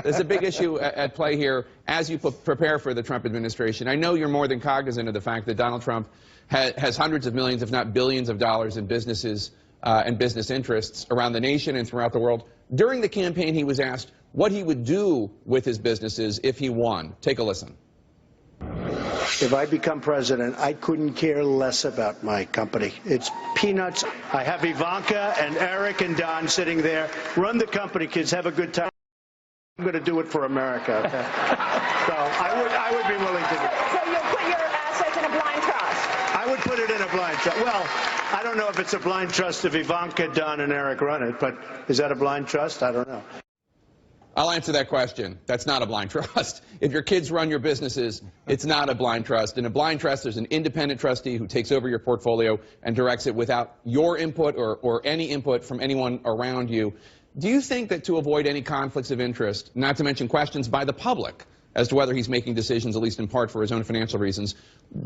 There's a big issue at play here as you prepare for the Trump administration. I know you're more than cognizant of the fact that Donald Trump has hundreds of millions, if not billions of dollars in businesses and business interests around the nation and throughout the world. During the campaign, he was asked what he would do with his businesses if he won. Take a listen. If I become president, I couldn't care less about my company. It's peanuts. I have Ivanka and Eric and Don sitting there. Run the company, kids. Have a good time. I'm going to do it for America. Okay? So I would be willing to do it. So you'll put your assets in a blind trust? I would put it in a blind trust. Well, I don't know if it's a blind trust if Ivanka, Don, and Eric run it, but is that a blind trust? I don't know. I'll answer that question. That's not a blind trust. If your kids run your businesses, it's not a blind trust. In a blind trust, there's an independent trustee who takes over your portfolio and directs it without your input or any input from anyone around you. Do you think that to avoid any conflicts of interest, not to mention questions by the public as to whether he's making decisions, at least in part for his own financial reasons,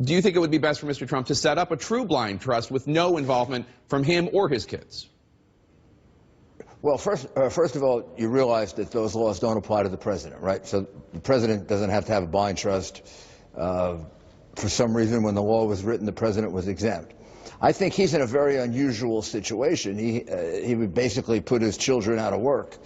do you think it would be best for Mr. Trump to set up a true blind trust with no involvement from him or his kids? Well, first of all, you realize that those laws don't apply to the president, right? So the president doesn't have to have a blind trust. For some reason, when the law was written, the president was exempt. I think he's in a very unusual situation. He would basically put his children out of work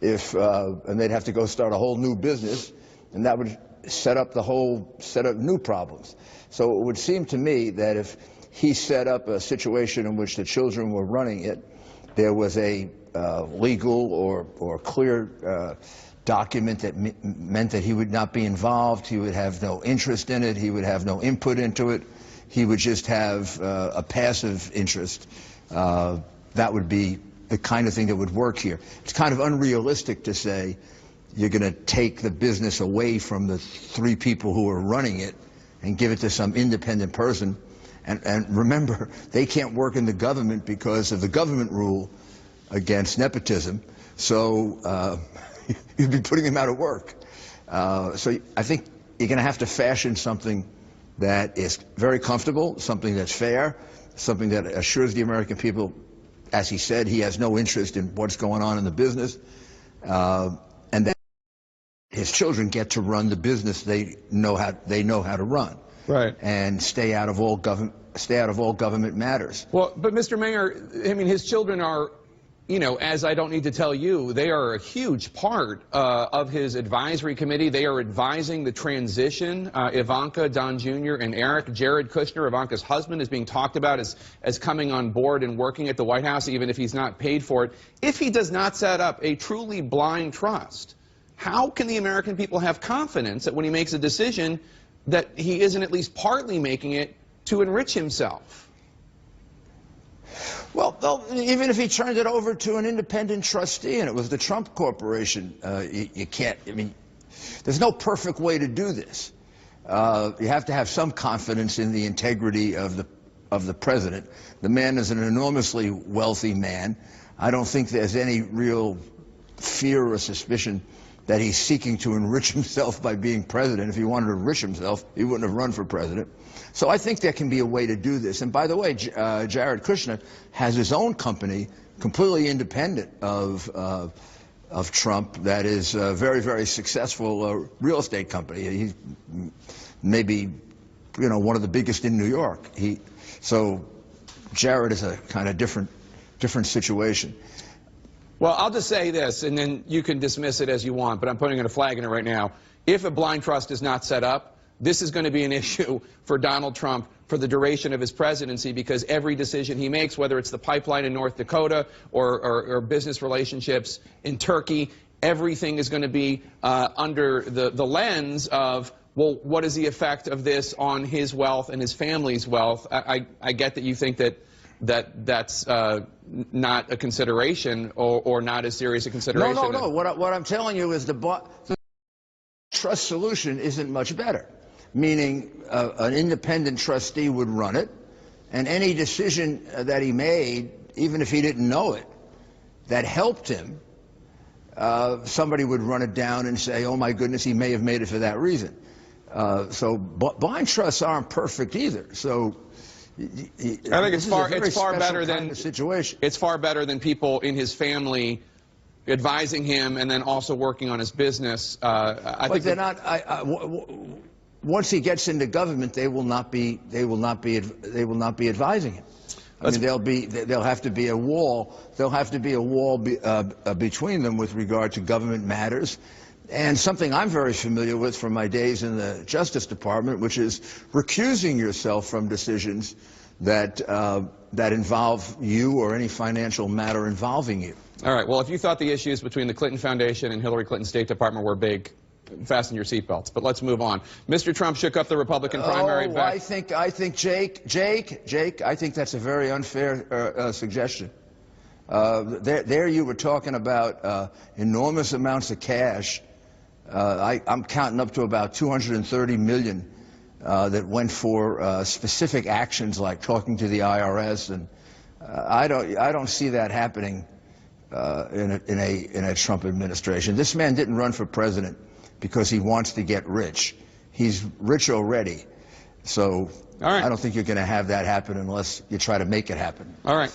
and they'd have to go start a whole new business, and that would set up the whole set of new problems. So it would seem to me that if he set up a situation in which the children were running it, there was a legal or clear document that meant that he would not be involved, he would have no interest in it, he would have no input into it, he would just have a passive interest. That would be the kind of thing that would work here. It's kind of unrealistic to say you're going to take the business away from the three people who are running it and give it to some independent person. And remember, they can't work in the government because of the government rule against nepotism, so you'd be putting them out of work. So I think you're going to have to fashion something that is very comfortable, something that's fair, something that assures the American people, as he said, he has no interest in what's going on in the business, and that his children get to run the business they know how to run. Right. And stay out of all government matters. Well, but Mr. Mayor, I mean, his children are, you know, as I don't need to tell you, they are a huge part of his advisory committee. They are advising the transition. Ivanka, Don Jr., and Eric. Jared Kushner, Ivanka's husband, is being talked about as coming on board and working at the White House, even if he's not paid for it. If he does not set up a truly blind trust, how can the American people have confidence that when he makes a decision that he isn't at least partly making it to enrich himself? Well, even if he turned it over to an independent trustee and it was the Trump Corporation, you can't, I mean, there's no perfect way to do this. You have to have some confidence in the integrity of the president. The man is an enormously wealthy man. I don't think there's any real fear or suspicion that he's seeking to enrich himself by being president. If he wanted to enrich himself, he wouldn't have run for president. So I think there can be a way to do this. And by the way, Jared Kushner has his own company, completely independent of Trump, that is a very, very successful real estate company. He's maybe, you know, one of the biggest in New York. So Jared is a kind of different situation. Well, I'll just say this, and then you can dismiss it as you want, but I'm putting a flag in it right now. If a blind trust is not set up, this is going to be an issue for Donald Trump for the duration of his presidency, because every decision he makes, whether it's the pipeline in North Dakota or business relationships in Turkey, everything is going to be under the lens of, well, what is the effect of this on his wealth and his family's wealth? I get that you think that's not a consideration or not as serious a consideration. No. What I'm telling you is the trust solution isn't much better, meaning an independent trustee would run it, and any decision that he made, even if he didn't know it, that helped him, somebody would run it down and say, oh my goodness, he may have made it for that reason. So blind trusts aren't perfect either. So I think it's far better than situation. It's far better than people in his family advising him and then also working on his business. But they're not. Once he gets into government, they will not be advising him. I mean, there'll have to be a wall. There'll have to be a wall between them with regard to government matters. And something I'm very familiar with from my days in the Justice Department, which is recusing yourself from decisions that involve you or any financial matter involving you. All right. Well, if you thought the issues between the Clinton Foundation and Hillary Clinton's State Department were big, fasten your seatbelts. But let's move on. Mr. Trump shook up the Republican primary. Oh, I think Jake, I think that's a very unfair suggestion. There you were talking about enormous amounts of cash. I'm counting up to about $230 million that went for specific actions like talking to the IRS, and I don't see that happening in a Trump administration. This man didn't run for president because he wants to get rich. He's rich already, so I don't think you're going to have that happen unless you try to make it happen. All right.